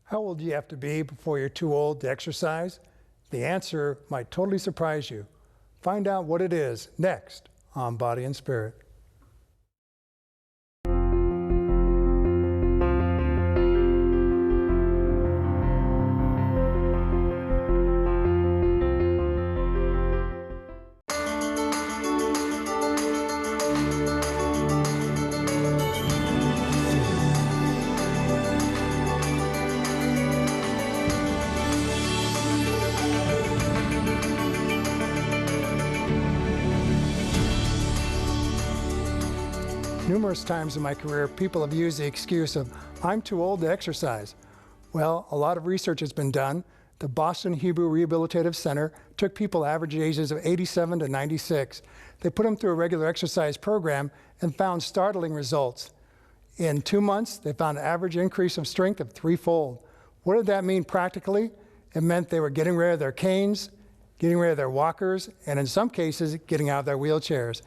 How old do you have to be before you're too old to exercise? The answer might totally surprise you. Find out what it is next on Body and Spirit. Numerous times in my career, people have used the excuse of, I'm too old to exercise. Well, a lot of research has been done. The Boston Hebrew Rehabilitative Center took people average ages of 87 to 96. They put them through a regular exercise program and found startling results. In 2 months, they found an average increase of strength of threefold. What did that mean practically? It meant they were getting rid of their canes, getting rid of their walkers, and in some cases, getting out of their wheelchairs.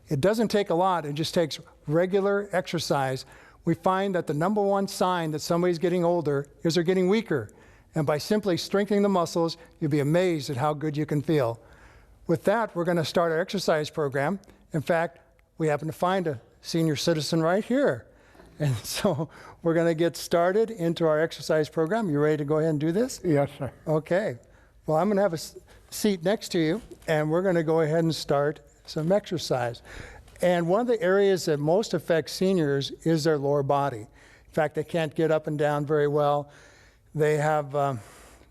It doesn't take a lot, it just takes regular exercise. We find that the number one sign that somebody's getting older is they're getting weaker. And by simply strengthening the muscles, you'll be amazed at how good you can feel. With that, we're going to start our exercise program. In fact, we happen to find a senior citizen right here. And so we're going to get started into our exercise program. You ready to go ahead and do this? Yes, sir. Okay. Well, I'm going to have a seat next to you, and we're going to go ahead and start some exercise. And one of the areas that most affects seniors is their lower body. In fact, they can't get up and down very well. They have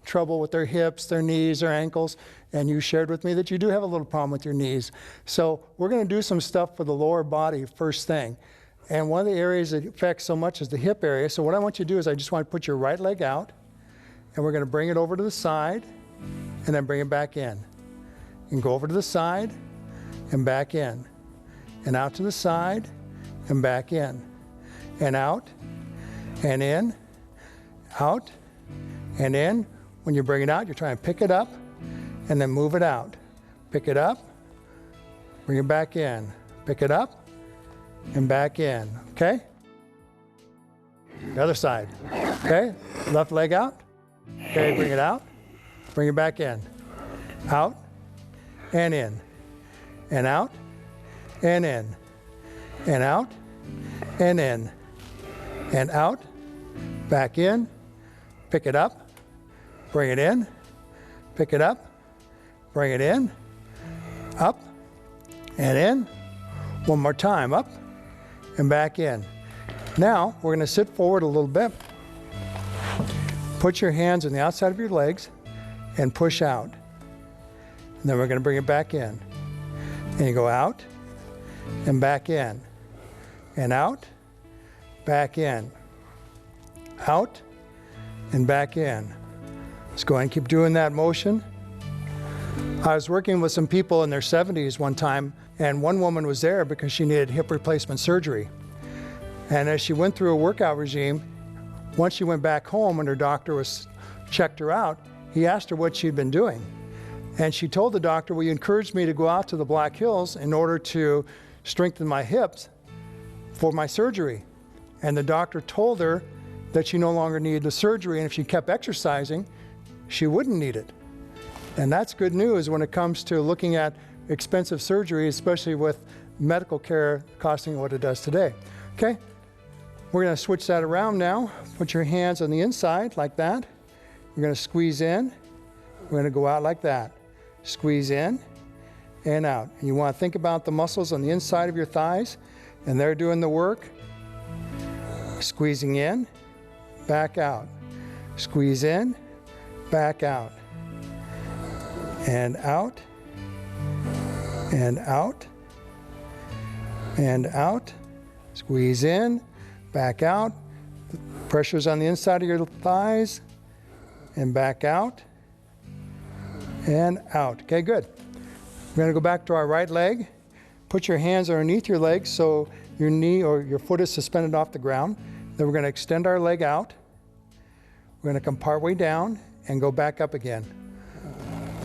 trouble with their hips, their knees, their ankles, and you shared with me that you do have a little problem with your knees. So we're going to do some stuff for the lower body first thing. And one of the areas that affects so much is the hip area. So what I want you to do is I just want to put your right leg out, and we're going to bring it over to the side, and then bring it back in. And go over to the side, and back in, and out to the side, and back in, and out, and in, out, and in. When you bring it out, you're trying to pick it up, and then move it out. Pick it up, bring it back in, pick it up, and back in, okay? The other side, okay? Left leg out, okay, bring it out, bring it back in, out, and in. And out, and in, and out, and in, and out, back in, pick it up, bring it in, pick it up, bring it in, up, and in. One more time, up, and back in. Now, we're going to sit forward a little bit. Put your hands on the outside of your legs and push out. And then we're going to bring it back in. And you go out, and back in, and out, back in, out, and back in. Let's go ahead and keep doing that motion. I was working with some people in their 70s one time, and one woman was there because she needed hip replacement surgery. And as she went through a workout regime, once she went back home and her doctor checked her out, he asked her what she'd been doing. And she told the doctor, well, you encouraged me to go out to the Black Hills in order to strengthen my hips for my surgery. And the doctor told her that she no longer needed the surgery, and if she kept exercising, she wouldn't need it. And that's good news when it comes to looking at expensive surgery, especially with medical care costing what it does today. Okay, we're going to switch that around now. Put your hands on the inside like that. You're going to squeeze in. We're going to go out like that. Squeeze in and out. And you want to think about the muscles on the inside of your thighs, and they're doing the work. Squeezing in, back out. Squeeze in, back out. And out, and out, and out. Squeeze in, back out. Pressure's on the inside of your thighs, and back out. And out. Okay, good. We're going to go back to our right leg. Put your hands underneath your legs so your knee or your foot is suspended off the ground. Then we're going to extend our leg out. We're going to come partway down and go back up again.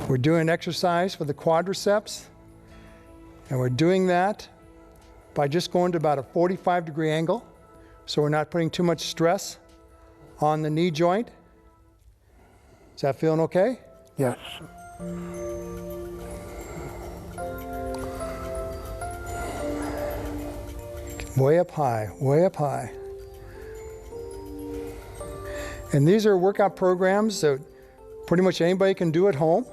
We're doing exercise for the quadriceps, and we're doing that by just going to about a 45-degree angle, so we're not putting too much stress on the knee joint. Is that feeling okay? Yes. Way up high, way up high. And these are workout programs that pretty much anybody can do at home.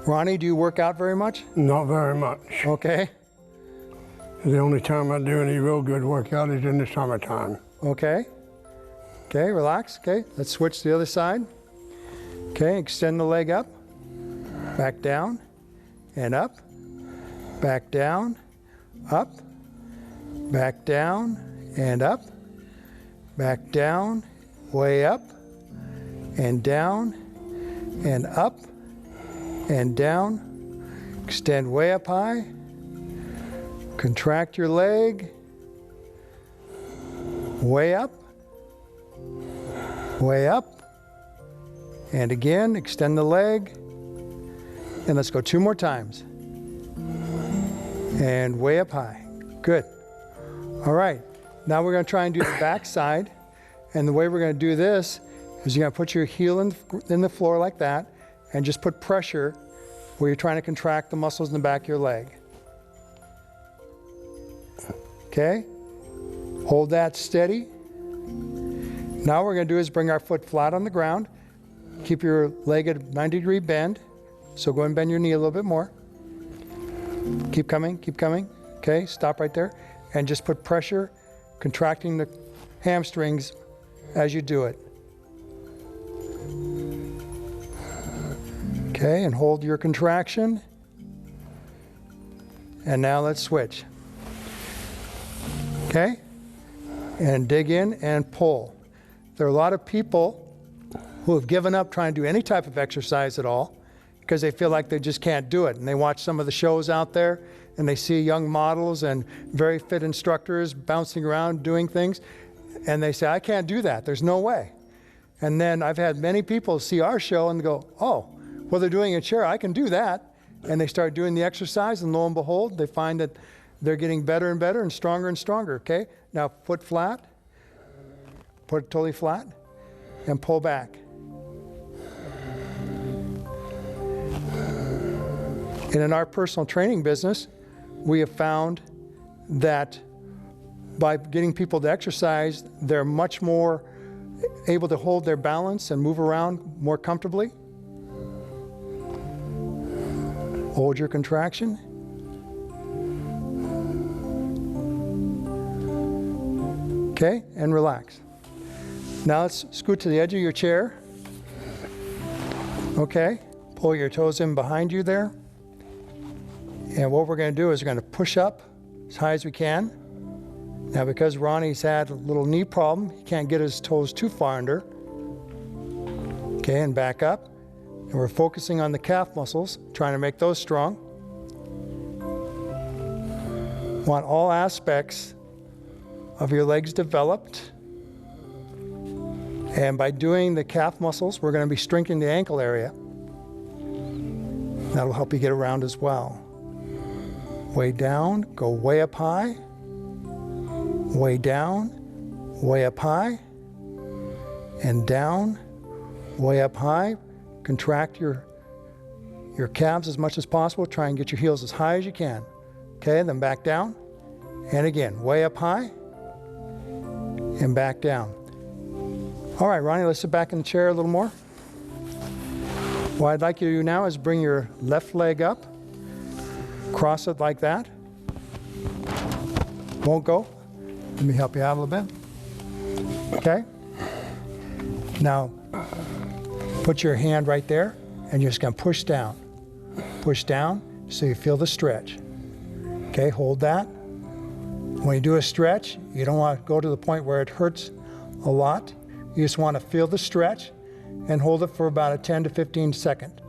Ronnie, do you work out very much? Not very much. Okay. The only time I do any real good workout is in the summertime. Okay. Okay, relax. Okay, let's switch to the other side. Okay, extend the leg up, back down, and up, back down, up, back down, and up, back down, way up, and down, and up, and down. Extend way up high. Contract your leg. Way up. Way up. And again, extend the leg. And let's go 2 more times. And way up high. Good. All right. Now we're going to try and do the back side. And the way we're going to do this is you're going to put your heel in the floor like that and just put pressure where you're trying to contract the muscles in the back of your leg. Okay? Hold that steady. Now what we're going to do is bring our foot flat on the ground. Keep your leg at a 90-degree bend. So go and bend your knee a little bit more. Keep coming, keep coming. Okay, stop right there. And just put pressure, contracting the hamstrings as you do it. Okay, and hold your contraction. And now let's switch. Okay, and dig in and pull. There are a lot of people who have given up trying to do any type of exercise at all because they feel like they just can't do it. And they watch some of the shows out there and they see young models and very fit instructors bouncing around doing things. And they say, I can't do that. There's no way. And then I've had many people see our show and go, oh, well, they're doing a chair. I can do that. And they start doing the exercise and lo and behold, they find that they're getting better and better and stronger, okay? Now foot flat, put it totally flat, and pull back. And in our personal training business, we have found that by getting people to exercise, they're much more able to hold their balance and move around more comfortably. Hold your contraction. Okay, and relax. Now let's scoot to the edge of your chair. Okay, pull your toes in behind you there. And what we're going to do is we're going to push up as high as we can. Now because Ronnie's had a little knee problem, he can't get his toes too far under. Okay, and back up. And we're focusing on the calf muscles, trying to make those strong. Want all aspects of your legs developed. And by doing the calf muscles, we're going to be strengthening the ankle area. That'll help you get around as well. Way down, go way up high. Way down, way up high. And down, way up high. Contract your calves as much as possible. Try and get your heels as high as you can. Okay, then back down. And again, way up high. And back down. All right, Ronnie, let's sit back in the chair a little more. What I'd like you to do now is bring your left leg up. Cross it like that. Won't go. Let me help you out a little bit. Okay? Now, put your hand right there, and you're just going to push down. Push down so you feel the stretch. Okay, hold that. When you do a stretch, you don't want to go to the point where it hurts a lot. You just want to feel the stretch and hold it for about a 10 to 15 second.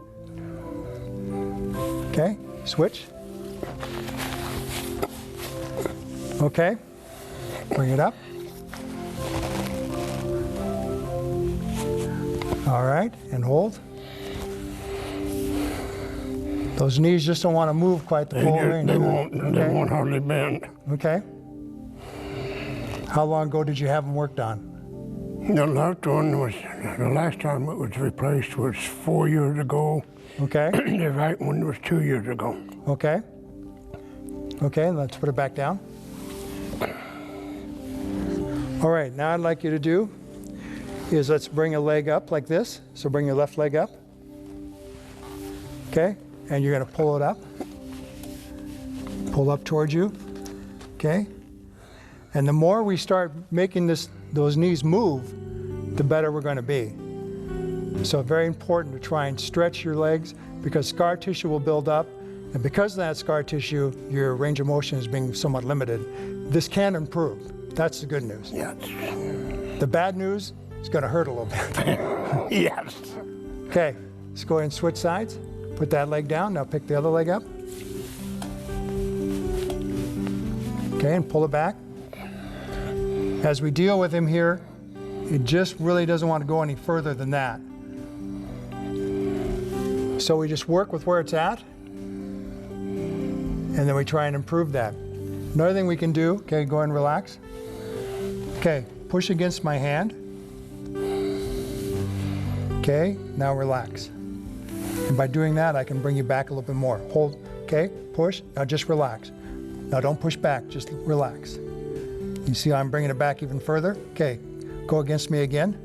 Okay, switch. Okay, bring it up. All right, and hold. Those knees just don't want to move quite the full range. They won't hardly bend. Okay. How long ago did you have them worked on? The left one was, the last time it was replaced was 4 years ago. Okay. The right one was 2 years ago. Okay. Okay, let's put it back down. All right, now I'd like you to do is let's bring a leg up like this. So bring your left leg up. Okay, and you're gonna pull it up. Pull up towards you. Okay. And the more we start making those knees move, the better we're gonna be. So very important to try and stretch your legs because scar tissue will build up. And because of that scar tissue, your range of motion is being somewhat limited. This can improve. That's the good news. Yes. The bad news is going to hurt a little bit. Yes. Okay, let's go ahead and switch sides. Put that leg down. Now pick the other leg up. Okay, and pull it back. As we deal with him here, it just really doesn't want to go any further than that. So we just work with where it's at, and then we try and improve that. Another thing we can do, okay, go ahead and relax. Okay, push against my hand. Okay, now relax. And by doing that, I can bring you back a little bit more. Hold, okay, push, now just relax. Now don't push back, just relax. You see how I'm bringing it back even further? Okay, go against me again.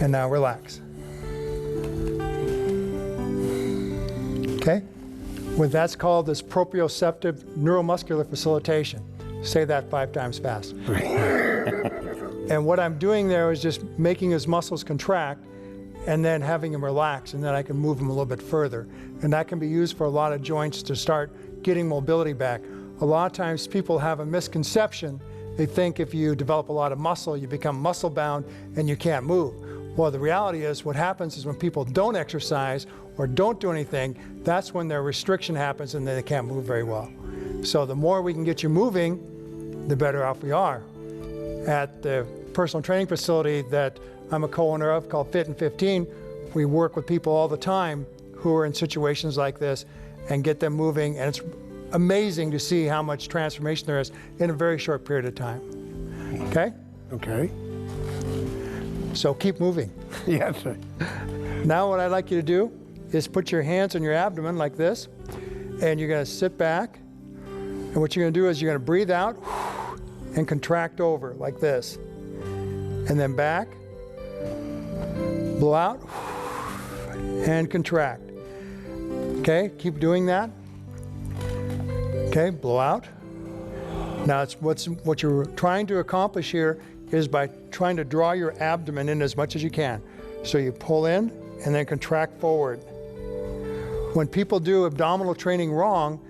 And now relax. Okay? Well, that's called this proprioceptive neuromuscular facilitation. Say that 5 times fast. And what I'm doing there is just making his muscles contract and then having him relax, and then I can move him a little bit further. And that can be used for a lot of joints to start getting mobility back. A lot of times people have a misconception. They think if you develop a lot of muscle, you become muscle bound and you can't move. Well, the reality is what happens is when people don't exercise or don't do anything, that's when their restriction happens and then they can't move very well. So the more we can get you moving, the better off we are. At the personal training facility that I'm a co-owner of called Fit in 15, we work with people all the time who are in situations like this and get them moving, and it's amazing to see how much transformation there is in a very short period of time. Okay? Okay. So keep moving. Yes, sir. Now what I'd like you to do is put your hands on your abdomen like this, and you're going to sit back, and what you're going to do is you're going to breathe out and contract over like this, and then back, blow out, and contract. Okay, keep doing that. Okay, blow out. Now it's what you're trying to accomplish here is by trying to draw your abdomen in as much as you can. So you pull in and then contract forward. When people do abdominal training wrong,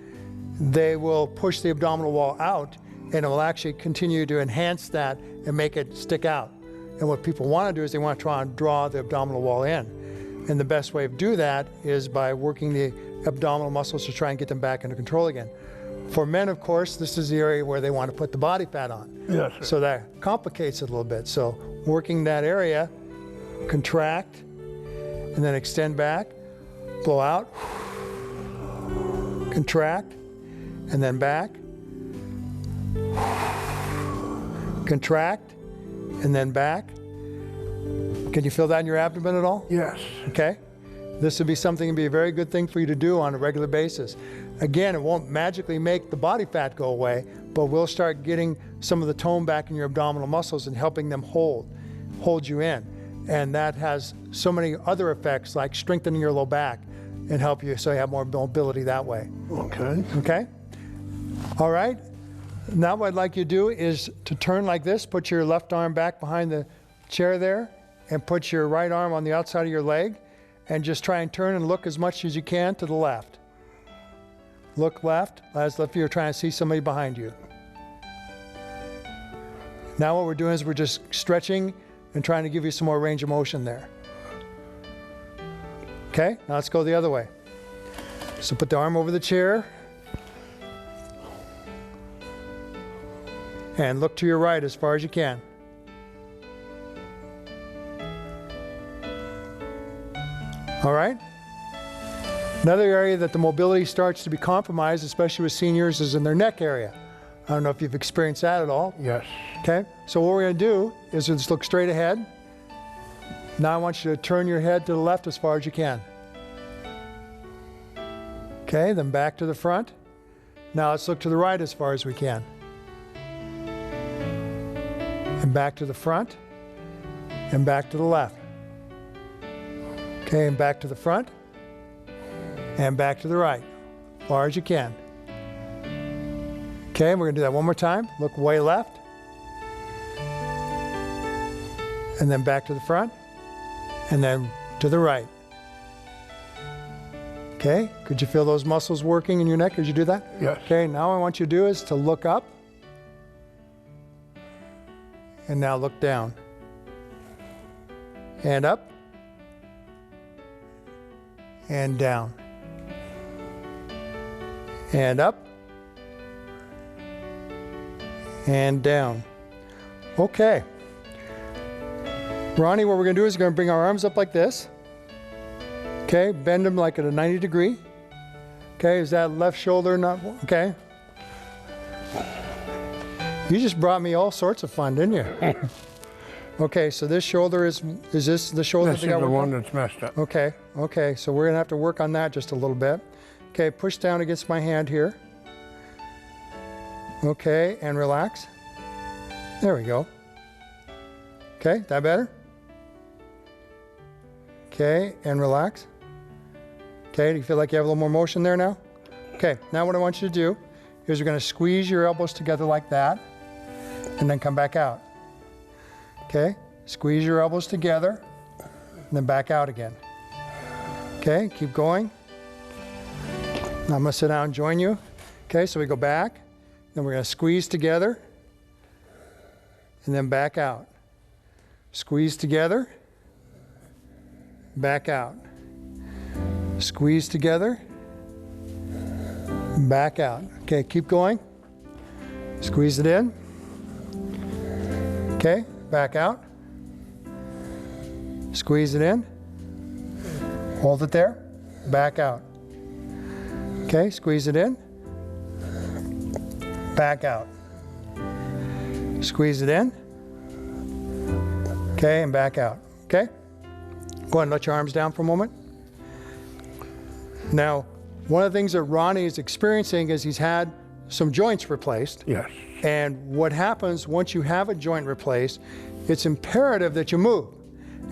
they will push the abdominal wall out, and it will actually continue to enhance that and make it stick out. And what people want to do is they want to try and draw the abdominal wall in. And the best way to do that is by working the abdominal muscles to try and get them back into control again. For men, of course, this is the area where they want to put the body fat on. Yes, sir. So that complicates it a little bit. So working that area, contract, and then extend back, blow out, contract, and then back, contract, and then back. Can you feel that in your abdomen at all? Yes. Okay. This would be something that would be a very good thing for you to do on a regular basis. Again, it won't magically make the body fat go away, but we'll start getting some of the tone back in your abdominal muscles and helping them hold you in. And that has so many other effects like strengthening your low back and help you so you have more mobility that way. Okay. Okay? All right. Now what I'd like you to do is to turn like this, put your left arm back behind the chair there, and put your right arm on the outside of your leg, and just try and turn and look as much as you can to the left. Look left, as if you're trying to see somebody behind you. Now what we're doing is we're just stretching and trying to give you some more range of motion there. Okay, now let's go the other way. So put the arm over the chair. And look to your right as far as you can. All right? Another area that the mobility starts to be compromised, especially with seniors, is in their neck area. I don't know if you've experienced that at all. Yes. Okay, so what we're going to do is just look straight ahead. Now I want you to turn your head to the left as far as you can. Okay, then back to the front. Now let's look to the right as far as we can. And back to the front. And back to the left. Okay, and back to the front. And back to the right. As far as you can. Okay, we're going to do that one more time. Look way left. And then back to the front. And then to the right. Okay, could you feel those muscles working in your neck as you do that? Yes. Okay, now what I want you to do is to look up. And now look down. And up. And down. And up. And down. Okay. Ronnie, what we're going to do is we're going to bring our arms up like this. Okay, bend them like at a 90 degree. Okay, is that left shoulder not, okay? You just brought me all sorts of fun, didn't you? Okay, so this shoulder is this the shoulder? This is the one that's messed up. Okay, okay, so we're gonna have to work on that just a little bit. Okay, push down against my hand here. Okay, and relax. There we go. Okay, that better? Okay, and relax. Okay, do you feel like you have a little more motion there now? Okay, now what I want you to do is you're going to squeeze your elbows together like that and then come back out. Okay, squeeze your elbows together and then back out again. Okay, keep going. Now I'm going to sit down and join you. Okay, so we go back, then we're going to squeeze together and then back out. Squeeze together, back out. Squeeze together, back out. Okay, keep going. Squeeze it in. Okay, back out. Squeeze it in. Hold it there. Back out. Okay, squeeze it in. Back out. Squeeze it in. Okay, and back out. Okay? Go ahead and let your arms down for a moment. Now, one of the things that Ronnie is experiencing is he's had some joints replaced. Yes. And what happens once you have a joint replaced, it's imperative that you move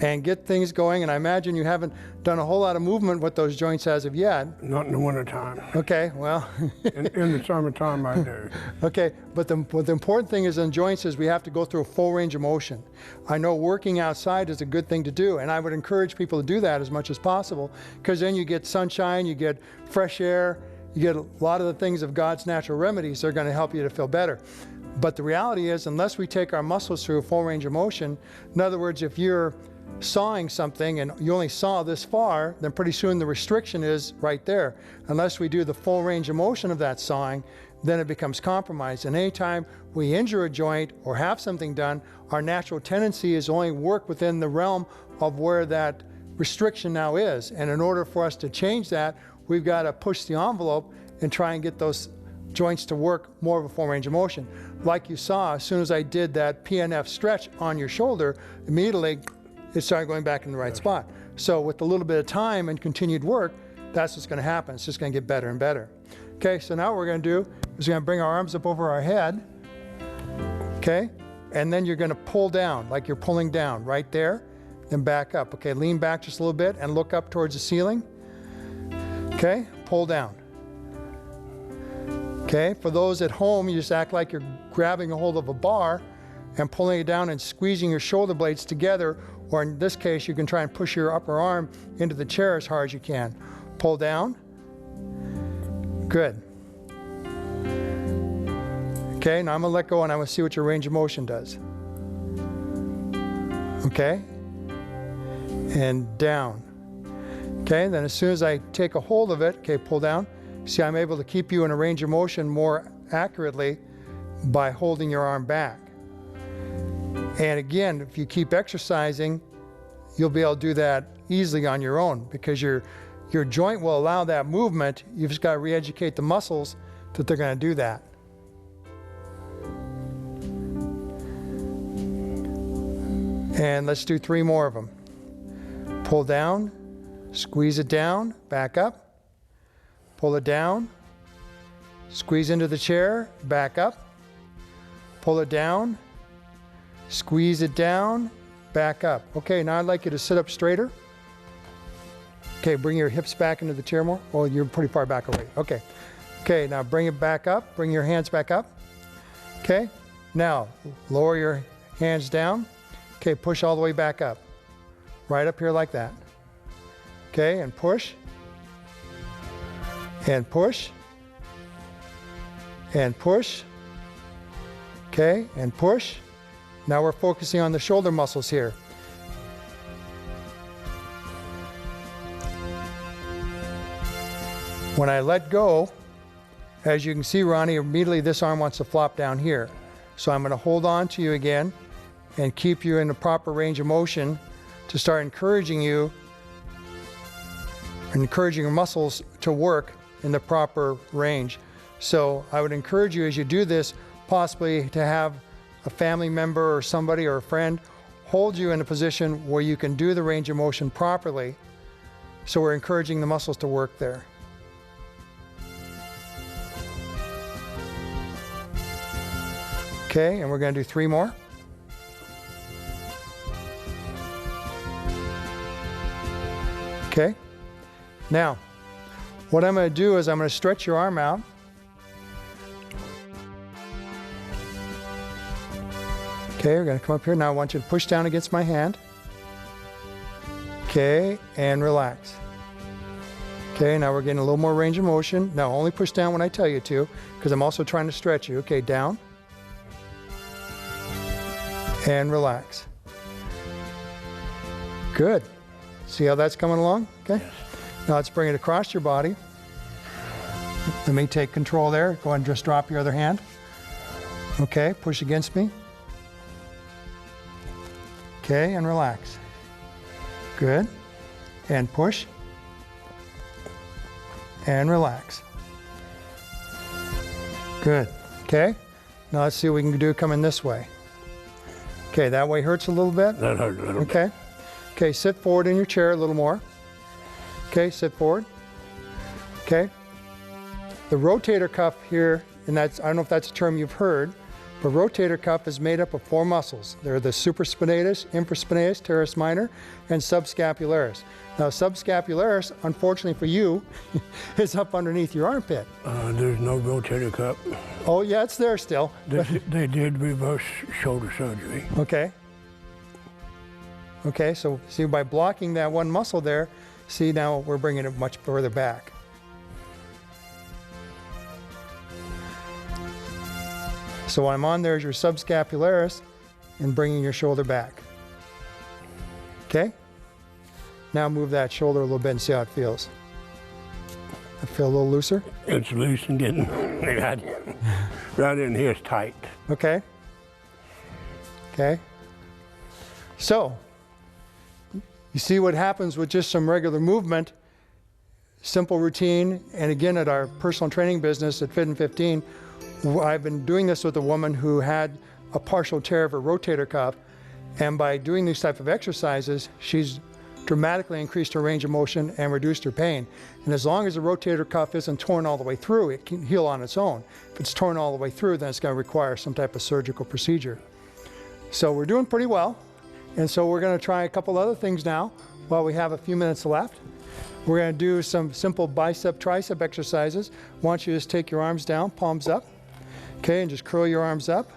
and get things going. And I imagine you haven't done a whole lot of movement with those joints as of yet. Not in the wintertime. Okay, well. in the summertime, I do. Okay, but the important thing is in joints is we have to go through a full range of motion. I know working outside is a good thing to do, and I would encourage people to do that as much as possible, because then you get sunshine, you get fresh air, you get a lot of the things of God's natural remedies that are going to help you to feel better. But the reality is, unless we take our muscles through a full range of motion, in other words, if you're sawing something and you only saw this far, then pretty soon the restriction is right there. Unless we do the full range of motion of that sawing, then it becomes compromised. And anytime we injure a joint or have something done, our natural tendency is only work within the realm of where that restriction now is. And in order for us to change that, we've got to push the envelope and try and get those joints to work more of a full range of motion. Like you saw, as soon as I did that PNF stretch on your shoulder, immediately it started going back in the right spot. So with a little bit of time and continued work, that's what's going to happen. It's just going to get better and better. Okay, so now what we're going to do is we're going to bring our arms up over our head. Okay, and then you're going to pull down, like you're pulling down right there, then back up. Okay, lean back just a little bit and look up towards the ceiling. Okay, pull down. Okay, for those at home, you just act like you're grabbing a hold of a bar and pulling it down and squeezing your shoulder blades together, or in this case, you can try and push your upper arm into the chair as hard as you can. Pull down. Good. Okay, now I'm gonna let go and I'm gonna see what your range of motion does. Okay, and down. Okay, then as soon as I take a hold of it, okay, pull down. See, I'm able to keep you in a range of motion more accurately by holding your arm back. And again, if you keep exercising, you'll be able to do that easily on your own, because your joint will allow that movement. You've just got to re-educate the muscles that they're going to do that. And let's do 3 more of them. Pull down, squeeze it down, back up, pull it down, squeeze into the chair, back up, pull it down, squeeze it down, back up. Okay, now I'd like you to sit up straighter. Okay, bring your hips back into the chair more. Oh, you're pretty far back already. Okay. Okay, now bring it back up. Bring your hands back up. Okay, now lower your hands down. Okay, push all the way back up. Right up here like that. Okay, and push. And push. And push. Okay, and push. Now we're focusing on the shoulder muscles here. When I let go, as you can see, Ronnie, immediately this arm wants to flop down here. So I'm going to hold on to you again and keep you in the proper range of motion to start encouraging you, encouraging your muscles to work in the proper range. So I would encourage you as you do this, possibly to have a family member or somebody or a friend hold you in a position where you can do the range of motion properly. So we're encouraging the muscles to work there. Okay, and we're going to do 3 more. Okay, now what I'm going to do is I'm going to stretch your arm out. Okay, we're going to come up here. Now I want you to push down against my hand. Okay, and relax. Okay, now we're getting a little more range of motion. Now only push down when I tell you to, because I'm also trying to stretch you. Okay, down. And relax. Good. See how that's coming along? Okay. Now let's bring it across your body. Let me take control there. Go ahead and just drop your other hand. Okay, push against me. Okay, and relax. Good. And push. And relax. Good. Okay. Now let's see what we can do coming this way. Okay, that way hurts a little bit? That hurt a little bit. Okay. Okay, sit forward in your chair a little more. Okay, sit forward. Okay. The rotator cuff here, and that's, I don't know if that's a term you've heard, but rotator cuff is made up of 4 muscles. They're the supraspinatus, infraspinatus, teres minor, and subscapularis. Now, subscapularis, unfortunately for you, is up underneath your armpit. There's no rotator cuff. Oh, yeah, it's there still. They did reverse shoulder surgery. Okay. Okay, so see, by blocking that one muscle there, see, now we're bringing it much further back. So what I'm on there is your subscapularis and bringing your shoulder back. Okay? Now move that shoulder a little bit and see how it feels. I feel a little looser? It's loose and getting right in here is tight. Okay. Okay. So, you see what happens with just some regular movement, simple routine, and again at our personal training business at Fit in 15, I've been doing this with a woman who had a partial tear of her rotator cuff, and by doing these type of exercises, she's dramatically increased her range of motion and reduced her pain. And as long as the rotator cuff isn't torn all the way through, it can heal on its own. If it's torn all the way through, then it's going to require some type of surgical procedure. So we're doing pretty well. And so we're going to try a couple other things now while we have a few minutes left. We're going to do some simple bicep, tricep exercises. I want you to just take your arms down, palms up. Okay, and just curl your arms up,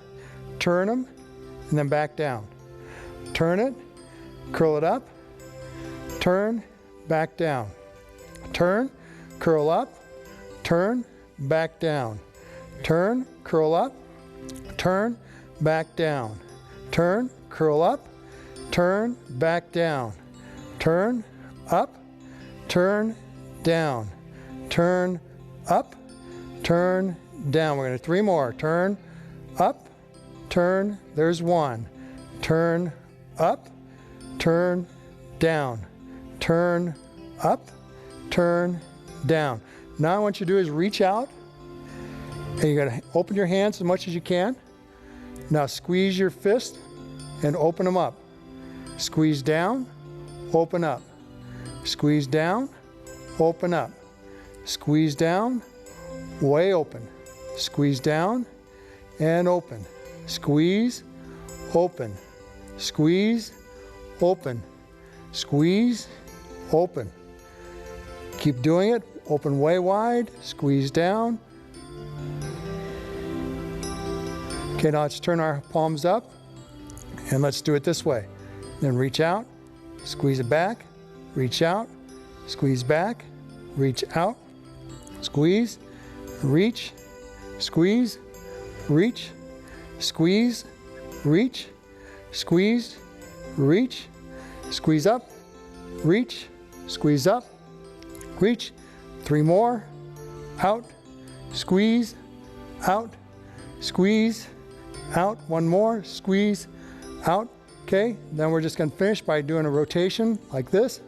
turn them, and then back down. Turn it, curl it up, turn, back down. Turn, curl up, turn, back down. Turn, curl up, turn, back down. Turn, curl up, turn, back down. Turn, up, turn, down. Turn, up, turn, down. We're going to do 3 more. Turn, up, turn, there's 1. Turn, up, turn, down. Turn, up, turn, down. Now I want you to do is reach out, and you're going to open your hands as much as you can. Now squeeze your fist and open them up. Squeeze down, open up. Squeeze down, open up. Squeeze down, way open. Squeeze down and open. Squeeze, open. Squeeze, open. Squeeze, open. Keep doing it. Open way wide. Squeeze down. Okay, now let's turn our palms up and let's do it this way. Then reach out, squeeze it back, reach out, squeeze back, reach out, squeeze, reach, squeeze, reach, squeeze, reach, squeeze, reach, squeeze up, reach, squeeze up, reach. 3 more, out, squeeze, out, squeeze, out. 1 more, squeeze, out. Okay, then we're just going to finish by doing a rotation like this.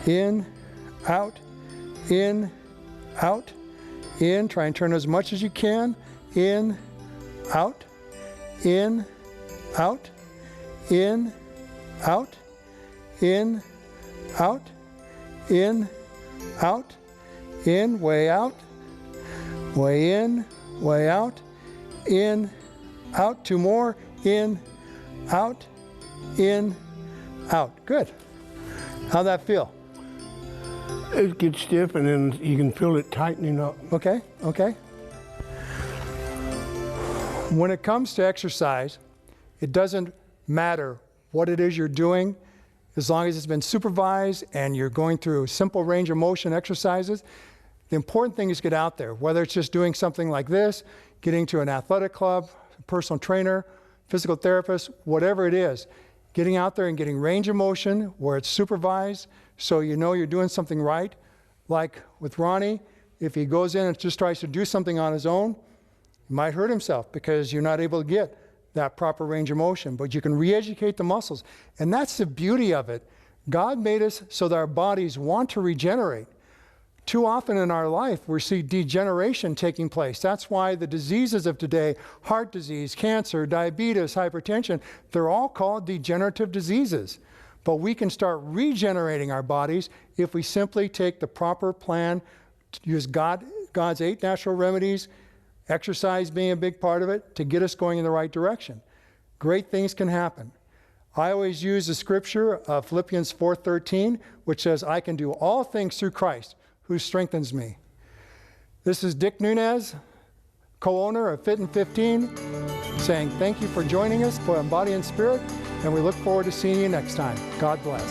In, out, in, out, in. Try and turn as much as you can. In, out, in, out, in, out, in, out, in, out, in, way out, way in, way out, in, out. 2 more. In, out, in, out. Good. How'd that feel? It gets stiff, and then you can feel it tightening up. Okay, okay. When it comes to exercise, it doesn't matter what it is you're doing, as long as it's been supervised and you're going through simple range of motion exercises. The important thing is to get out there, whether it's just doing something like this, getting to an athletic club, a personal trainer, physical therapist, whatever it is, getting out there and getting range of motion where it's supervised so you know you're doing something right. Like with Ronnie, if he goes in and just tries to do something on his own, he might hurt himself because you're not able to get that proper range of motion, but you can re-educate the muscles. And that's the beauty of it. God made us so that our bodies want to regenerate. Too often in our life, we see degeneration taking place. That's why the diseases of today, heart disease, cancer, diabetes, hypertension, they're all called degenerative diseases. But we can start regenerating our bodies if we simply take the proper plan, use God's 8 natural remedies, exercise being a big part of it, to get us going in the right direction. Great things can happen. I always use the scripture of Philippians 4:13, which says, I can do all things through Christ who strengthens me. This is Dick Nunez, co-owner of Fit and 15, saying thank you for joining us for Body and Spirit, and we look forward to seeing you next time. God bless.